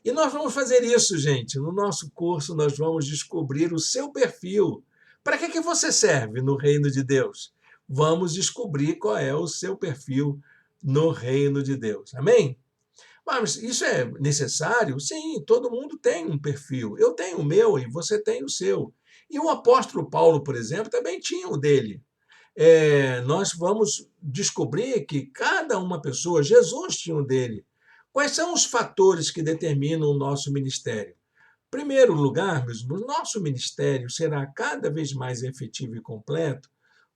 E nós vamos fazer isso, gente. No nosso curso, nós vamos descobrir o seu perfil. Para que você serve no reino de Deus? Vamos descobrir qual é o seu perfil no reino de Deus. Amém? Mas isso é necessário? Sim, todo mundo tem um perfil. Eu tenho o meu e você tem o seu. E o apóstolo Paulo, por exemplo, também tinha o dele. Nós vamos descobrir que cada uma pessoa, Jesus tinha um dele. Quais são os fatores que determinam o nosso ministério? Em primeiro lugar, meus irmãos, nosso ministério será cada vez mais efetivo e completo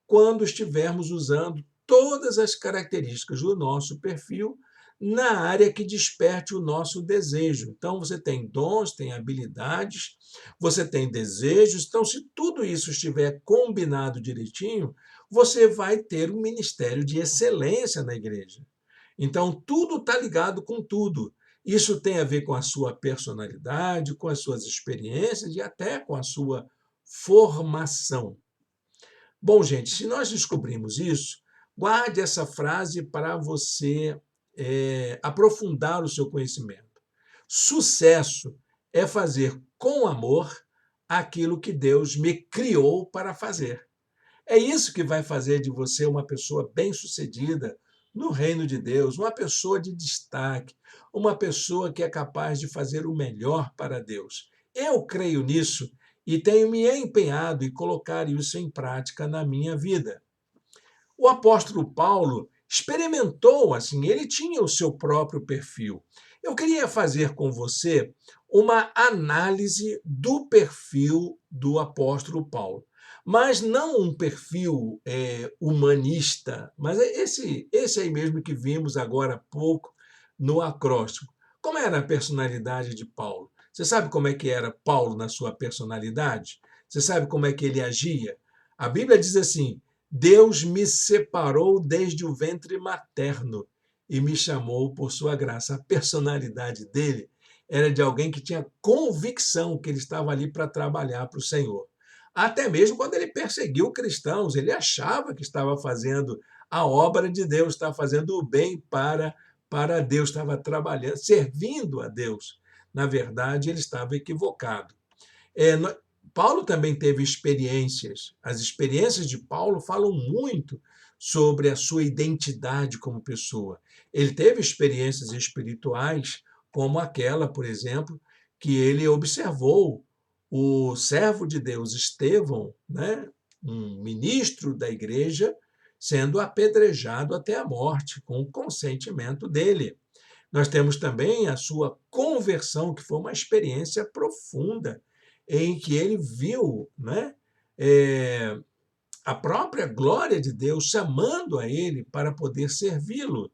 quando estivermos usando todas as características do nosso perfil na área que desperte o nosso desejo. Então, você tem dons, tem habilidades, você tem desejos. Então, se tudo isso estiver combinado direitinho, você vai ter um ministério de excelência na igreja. Então, tudo está ligado com tudo. Isso tem a ver com a sua personalidade, com as suas experiências e até com a sua formação. Bom, gente, se nós descobrimos isso, guarde essa frase para você aprofundar o seu conhecimento. Sucesso é fazer com amor aquilo que Deus me criou para fazer. É isso que vai fazer de você uma pessoa bem-sucedida no reino de Deus, uma pessoa de destaque, uma pessoa que é capaz de fazer o melhor para Deus. Eu creio nisso e tenho me empenhado em colocar isso em prática na minha vida. O apóstolo Paulo experimentou assim, ele tinha o seu próprio perfil. Eu queria fazer com você uma análise do perfil do apóstolo Paulo, mas não um perfil humanista, mas é esse aí mesmo que vimos agora há pouco no acróstico. Como era a personalidade de Paulo? Você sabe como é que era Paulo na sua personalidade? Você sabe como é que ele agia? A Bíblia diz assim: Deus me separou desde o ventre materno e me chamou por sua graça. A personalidade dele era de alguém que tinha convicção que ele estava ali para trabalhar para o Senhor. Até mesmo quando ele perseguiu cristãos, ele achava que estava fazendo a obra de Deus, estava fazendo o bem para Deus, estava trabalhando, servindo a Deus. Na verdade, ele estava equivocado. É, Paulo também teve experiências. As experiências de Paulo falam muito sobre a sua identidade como pessoa. Ele teve experiências espirituais, como aquela, por exemplo, que ele observou o servo de Deus Estevão, né, um ministro da igreja, sendo apedrejado até a morte, com o consentimento dele. Nós temos também a sua conversão, que foi uma experiência profunda, em que ele viu, né, é, a própria glória de Deus chamando a ele para poder servi-lo.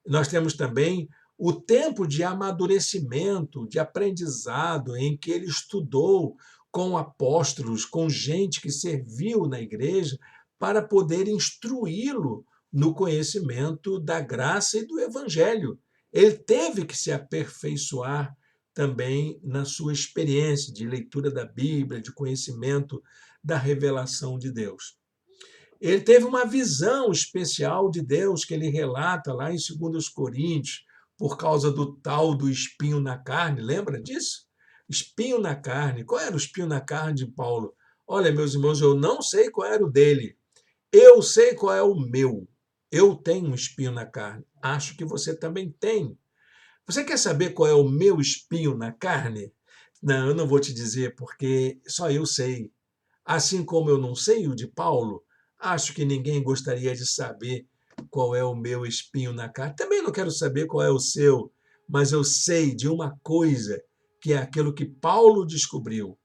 Nós temos também o tempo de amadurecimento, de aprendizado, em que ele estudou com apóstolos, com gente que serviu na igreja, para poder instruí-lo no conhecimento da graça e do evangelho. Ele teve que se aperfeiçoar também na sua experiência de leitura da Bíblia, de conhecimento da revelação de Deus. Ele teve uma visão especial de Deus que ele relata lá em 2 Coríntios, por causa do tal do espinho na carne. Lembra disso? Espinho na carne. Qual era o espinho na carne de Paulo? Olha, meus irmãos, eu não sei qual era o dele. Eu sei qual é o meu. Eu tenho um espinho na carne. Acho que você também tem. Você quer saber qual é o meu espinho na carne? Não, eu não vou te dizer, porque só eu sei. Assim como eu não sei o de Paulo, acho que ninguém gostaria de saber qual é o meu espinho na carne. Também não quero saber qual é o seu, mas eu sei de uma coisa, que é aquilo que Paulo descobriu.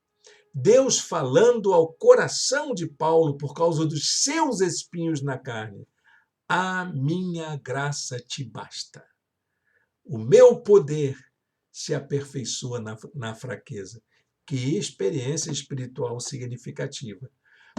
Deus falando ao coração de Paulo por causa dos seus espinhos na carne. A minha graça te basta. O meu poder se aperfeiçoa na fraqueza. Que experiência espiritual significativa.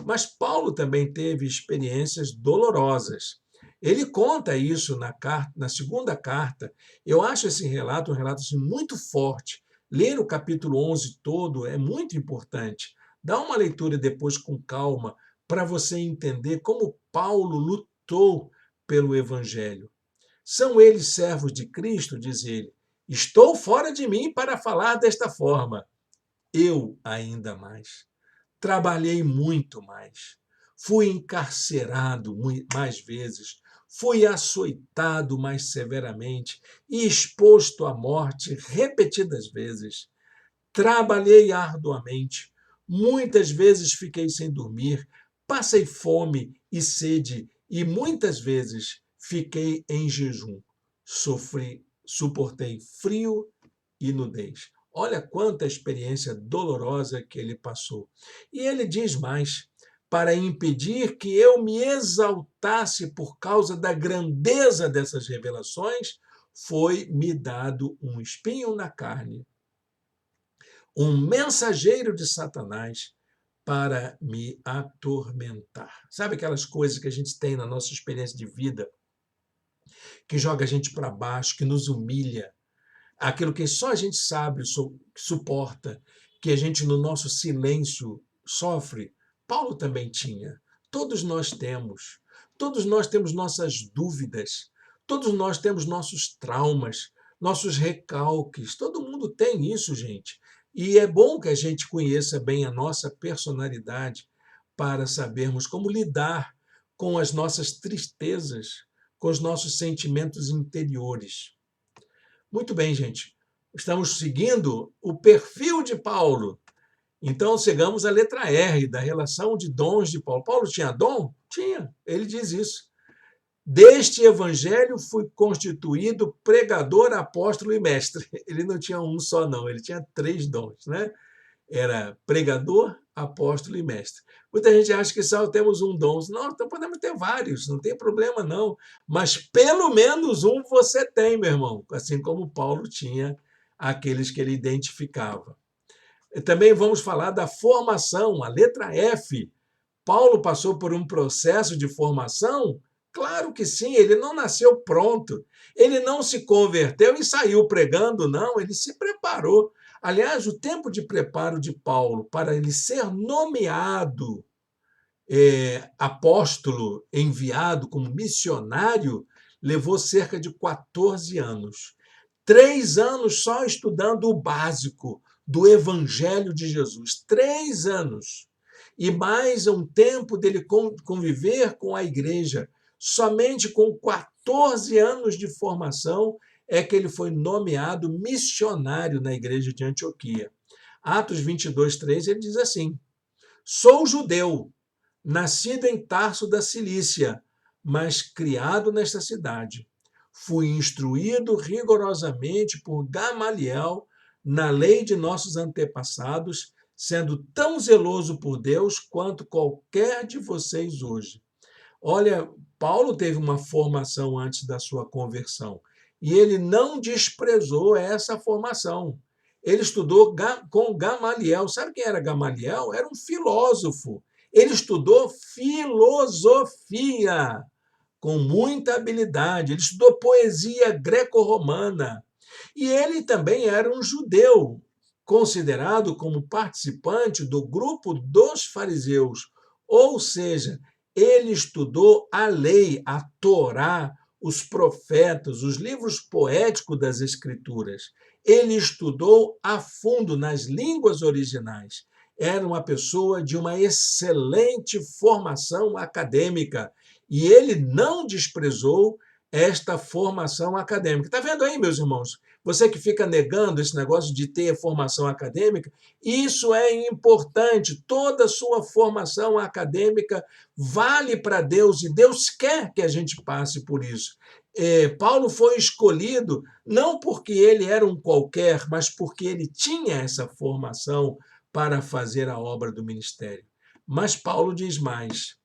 Mas Paulo também teve experiências dolorosas. Ele conta isso na segunda carta. Eu acho esse relato um relato assim, muito forte. Ler o capítulo 11 todo é muito importante. Dá uma leitura depois com calma para você entender como Paulo lutou pelo evangelho. São eles servos de Cristo, diz ele, Estou fora de mim para falar desta forma. Eu ainda mais. Trabalhei muito mais. Fui encarcerado mais vezes. Fui açoitado mais severamente e exposto à morte repetidas vezes. Trabalhei arduamente. Muitas vezes fiquei sem dormir. Passei fome e sede e muitas vezes fiquei em jejum. Suportei frio e nudez. Olha quanta experiência dolorosa que ele passou. E ele diz mais: para impedir que eu me exaltasse por causa da grandeza dessas revelações, foi-me dado um espinho na carne, um mensageiro de Satanás para me atormentar. Sabe aquelas coisas que a gente tem na nossa experiência de vida, que joga a gente para baixo, que nos humilha, aquilo que só a gente sabe, suporta, que a gente no nosso silêncio sofre? Paulo também tinha. Todos nós temos. Todos nós temos nossas dúvidas. Todos nós temos nossos traumas, nossos recalques. Todo mundo tem isso, gente. E é bom que a gente conheça bem a nossa personalidade para sabermos como lidar com as nossas tristezas, com os nossos sentimentos interiores. Muito bem, gente. Estamos seguindo o perfil de Paulo. Então, chegamos à letra R, da relação de dons de Paulo. Paulo tinha dom? Tinha. Ele diz isso. Deste evangelho fui constituído pregador, apóstolo e mestre. Ele não tinha um só, não. Ele tinha 3 dons, né? Era pregador, apóstolo e mestre. Muita gente acha que só temos um dom. Não, então podemos ter vários, não tem problema não. Mas pelo menos um você tem, meu irmão, assim como Paulo tinha aqueles que ele identificava. E também vamos falar da formação, a letra F. Paulo passou por um processo de formação? Claro que sim, ele não nasceu pronto. Ele não se converteu e saiu pregando, não, ele se preparou. Aliás, o tempo de preparo de Paulo para ele ser nomeado apóstolo, enviado como missionário, levou cerca de 14 anos. 3 anos só estudando o básico do Evangelho de Jesus. 3 anos. E mais um tempo dele conviver com a igreja. Somente com 14 anos de formação é que ele foi nomeado missionário na igreja de Antioquia. Atos 22, 3, ele diz assim: sou judeu, nascido em Tarso da Cilícia, mas criado nesta cidade. Fui instruído rigorosamente por Gamaliel na lei de nossos antepassados, sendo tão zeloso por Deus quanto qualquer de vocês hoje. Olha, Paulo teve uma formação antes da sua conversão e ele não desprezou essa formação. Ele estudou com Gamaliel. Sabe quem era Gamaliel? Era um filósofo. Ele estudou filosofia com muita habilidade. Ele estudou poesia greco-romana. E ele também era um judeu, considerado como participante do grupo dos fariseus. Ou seja, ele estudou a lei, a Torá, os profetas, os livros poéticos das Escrituras. Ele estudou a fundo nas línguas originais. Era uma pessoa de uma excelente formação acadêmica e ele não desprezou esta formação acadêmica. Está vendo aí, meus irmãos? Você que fica negando esse negócio de ter formação acadêmica, isso é importante. Toda a sua formação acadêmica vale para Deus e Deus quer que a gente passe por isso. Paulo foi escolhido não porque ele era um qualquer, mas porque ele tinha essa formação para fazer a obra do ministério. Mas Paulo diz mais.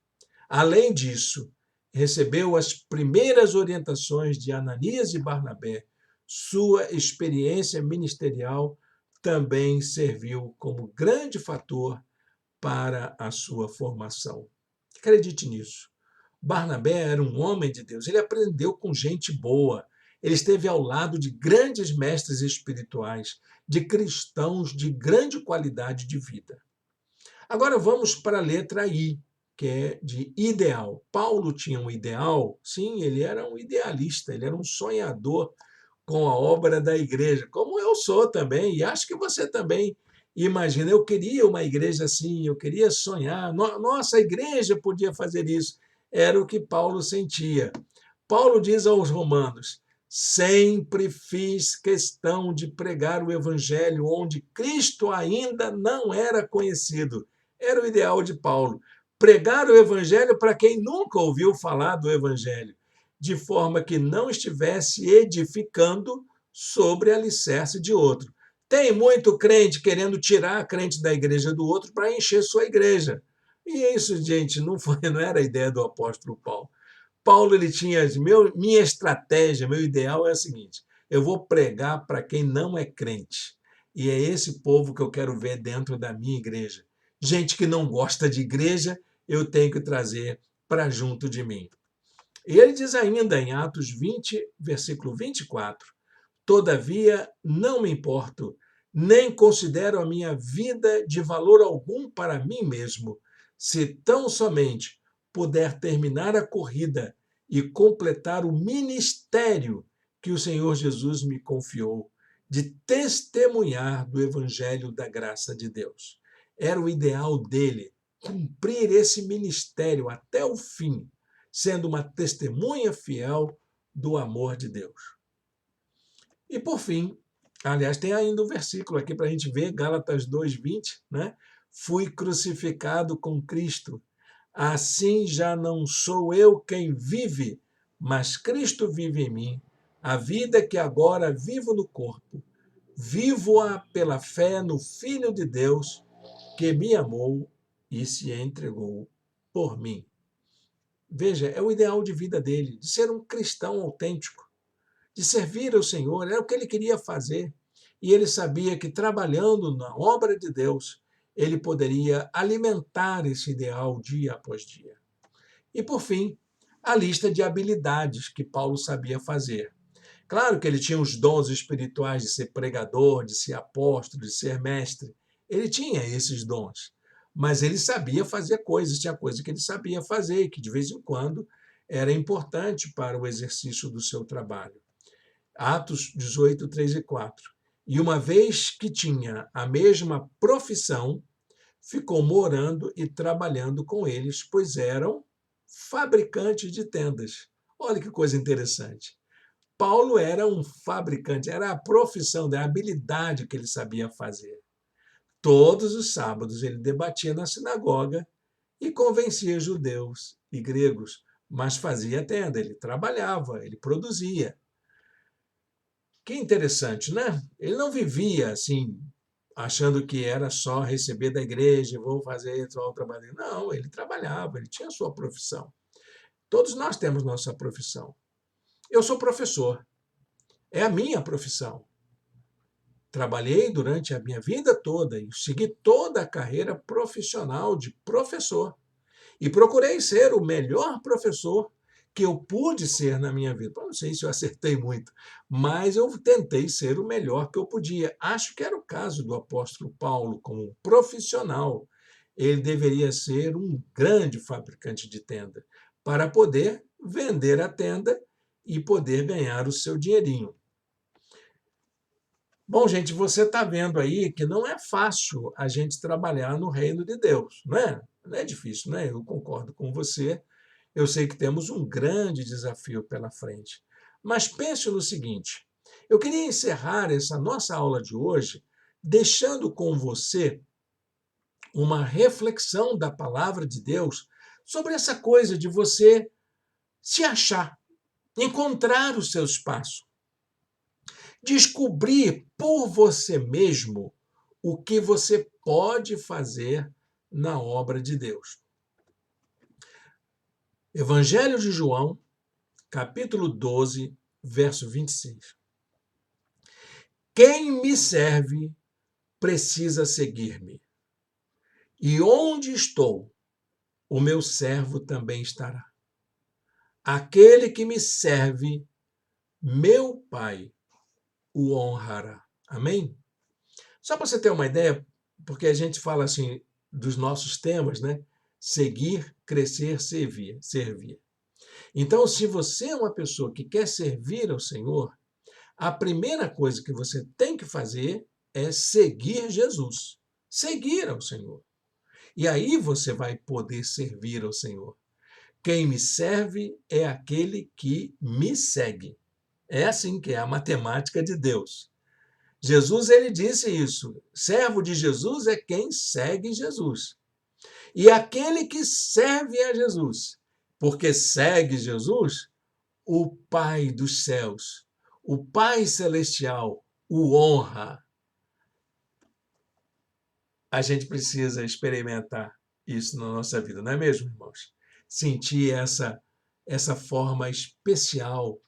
Além disso, recebeu as primeiras orientações de Ananias e Barnabé. Sua experiência ministerial também serviu como grande fator para a sua formação. Acredite nisso. Barnabé era um homem de Deus, ele aprendeu com gente boa, ele esteve ao lado de grandes mestres espirituais, de cristãos de grande qualidade de vida. Agora vamos para a letra I, que é de ideal. Paulo tinha um ideal? Sim, ele era um idealista, ele era um sonhador com a obra da igreja, como eu sou também, e acho que você também imagina. Eu queria uma igreja assim, eu queria sonhar. Nossa igreja podia fazer isso. Era o que Paulo sentia. Paulo diz aos Romanos: sempre fiz questão de pregar o evangelho onde Cristo ainda não era conhecido. Era o ideal de Paulo. Pregar o evangelho para quem nunca ouviu falar do evangelho, de forma que não estivesse edificando sobre alicerce de outro. Tem muito crente querendo tirar a crente da igreja do outro para encher sua igreja. E isso, gente, não era a ideia do apóstolo Paulo. Paulo ele tinha minha estratégia, meu ideal é o seguinte: eu vou pregar para quem não é crente. E é esse povo que eu quero ver dentro da minha igreja. Gente que não gosta de igreja, eu tenho que trazer para junto de mim. E ele diz ainda em Atos 20, versículo 24: todavia não me importo, nem considero a minha vida de valor algum para mim mesmo, se tão somente puder terminar a corrida e completar o ministério que o Senhor Jesus me confiou, de testemunhar do evangelho da graça de Deus. Era o ideal dele, cumprir esse ministério até o fim, sendo uma testemunha fiel do amor de Deus. E por fim, aliás, tem ainda um versículo aqui para a gente ver, Gálatas 2:20, né? Fui crucificado com Cristo. Assim já não sou eu quem vive, mas Cristo vive em mim. A vida que agora vivo no corpo, vivo-a pela fé no Filho de Deus, que me amou e se entregou por mim. Veja, é o ideal de vida dele, de ser um cristão autêntico, de servir ao Senhor, era o que ele queria fazer. E ele sabia que trabalhando na obra de Deus, ele poderia alimentar esse ideal dia após dia. E, por fim, a lista de habilidades que Paulo sabia fazer. Claro que ele tinha os dons espirituais de ser pregador, de ser apóstolo, de ser mestre. Ele tinha esses dons. Mas ele sabia fazer coisas, tinha coisas que ele sabia fazer, que de vez em quando era importante para o exercício do seu trabalho. Atos 18, 3 e 4. E uma vez que tinha a mesma profissão, ficou morando e trabalhando com eles, pois eram fabricantes de tendas. Olha que coisa interessante. Paulo era um fabricante, era a profissão, a habilidade que ele sabia fazer. Todos os sábados ele debatia na sinagoga e convencia judeus e gregos, mas fazia tenda, ele trabalhava, ele produzia. Que interessante, né? Ele não vivia assim, achando que era só receber da igreja, vou fazer só o trabalho. Não, ele trabalhava, ele tinha a sua profissão. Todos nós temos nossa profissão. Eu sou professor, é a minha profissão. Trabalhei durante a minha vida toda e segui toda a carreira profissional de professor. E procurei ser o melhor professor que eu pude ser na minha vida. Não sei se eu acertei muito, mas eu tentei ser o melhor que eu podia. Acho que era o caso do apóstolo Paulo, como um profissional. Ele deveria ser um grande fabricante de tenda, para poder vender a tenda e poder ganhar o seu dinheirinho. Bom, gente, você está vendo aí que não é fácil a gente trabalhar no reino de Deus, não é? Não é difícil, né? Eu concordo com você. Eu sei que temos um grande desafio pela frente. Mas pense no seguinte: eu queria encerrar essa nossa aula de hoje deixando com você uma reflexão da palavra de Deus sobre essa coisa de você se achar, encontrar o seu espaço, descobrir por você mesmo o que você pode fazer na obra de Deus. Evangelho de João, capítulo 12, verso 26. Quem me serve precisa seguir-me. E onde estou, o meu servo também estará. Aquele que me serve, meu Pai o honrará. Amém? Só para você ter uma ideia, porque a gente fala assim dos nossos temas, né? Seguir, crescer, servir. Então, se você é uma pessoa que quer servir ao Senhor, A primeira coisa que você tem que fazer é seguir Jesus, seguir ao Senhor. E aí você vai poder servir ao Senhor. Quem me serve é aquele que me segue. É assim que é a matemática de Deus. Jesus, ele disse isso. Servo de Jesus é quem segue Jesus. E aquele que serve a Jesus, porque segue Jesus, o Pai dos céus, o Pai celestial, o honra. A gente precisa experimentar isso na nossa vida, não é mesmo, irmãos? Sentir essa forma especial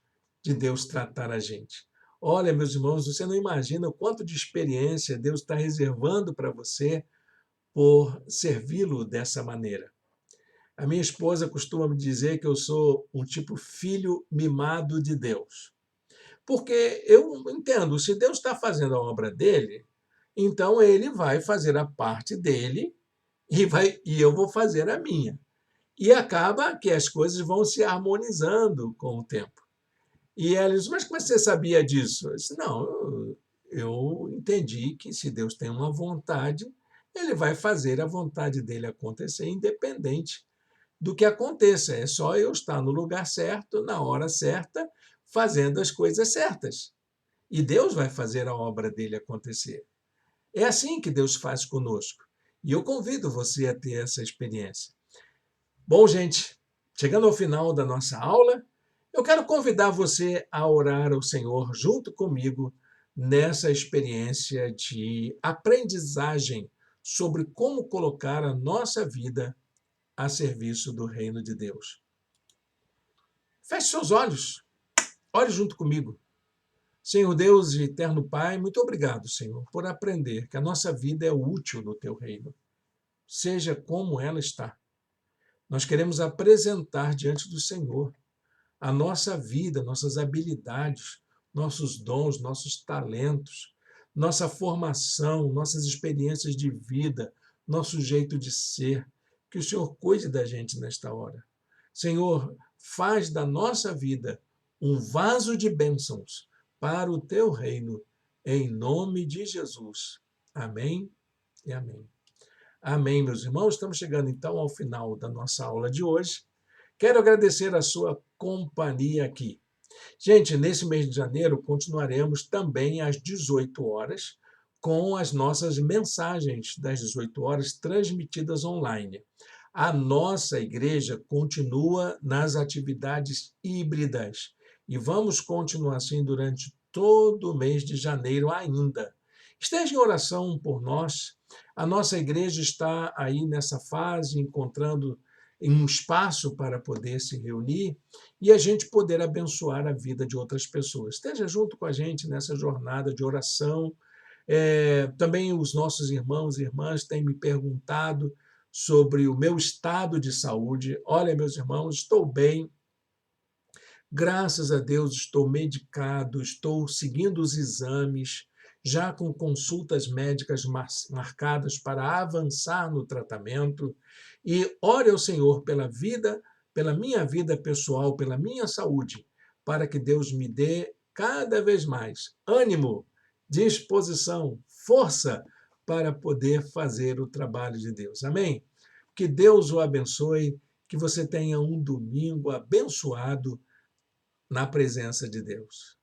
de Deus tratar a gente. Olha, meus irmãos, você não imagina o quanto de experiência Deus está reservando para você por servi-lo dessa maneira. A minha esposa costuma me dizer que eu sou um tipo filho mimado de Deus. Porque eu entendo, se Deus está fazendo a obra dele, então ele vai fazer a parte dele e eu vou fazer a minha. E acaba que as coisas vão se harmonizando com o tempo. E ela diz, mas como você sabia disso? Eu disse, não, eu entendi que se Deus tem uma vontade, ele vai fazer a vontade dele acontecer, independente do que aconteça. É só eu estar no lugar certo, na hora certa, fazendo as coisas certas. E Deus vai fazer a obra dele acontecer. É assim que Deus faz conosco. E eu convido você a ter essa experiência. Bom, gente, chegando ao final da nossa aula, eu quero convidar você a orar ao Senhor junto comigo nessa experiência de aprendizagem sobre como colocar a nossa vida a serviço do reino de Deus. Feche seus olhos, ore junto comigo. Senhor Deus e eterno Pai, muito obrigado, Senhor, por aprender que a nossa vida é útil no teu reino, seja como ela está. Nós queremos apresentar diante do Senhor a nossa vida, nossas habilidades, nossos dons, nossos talentos, nossa formação, nossas experiências de vida, nosso jeito de ser. Que o Senhor cuide da gente nesta hora. Senhor, faz da nossa vida um vaso de bênçãos para o teu reino, em nome de Jesus. Amém e amém. Amém, meus irmãos. Estamos chegando então ao final da nossa aula de hoje. Quero agradecer a sua companhia aqui. Gente, nesse mês de janeiro continuaremos também às 18 horas com as nossas mensagens das 18 horas transmitidas online. A nossa igreja continua nas atividades híbridas e vamos continuar assim durante todo o mês de janeiro ainda. Esteja em oração por nós. A nossa igreja está aí nessa fase, encontrando um espaço para poder se reunir e a gente poder abençoar a vida de outras pessoas. Esteja junto com a gente nessa jornada de oração. Também os nossos irmãos e irmãs têm me perguntado sobre o meu estado de saúde. Olha, meus irmãos, estou bem. Graças a Deus, estou medicado, estou seguindo os exames, já com consultas médicas marcadas para avançar no tratamento. E ore ao Senhor pela vida, pela minha vida pessoal, pela minha saúde, para que Deus me dê cada vez mais ânimo, disposição, força para poder fazer o trabalho de Deus. Amém? Que Deus o abençoe, que você tenha um domingo abençoado na presença de Deus.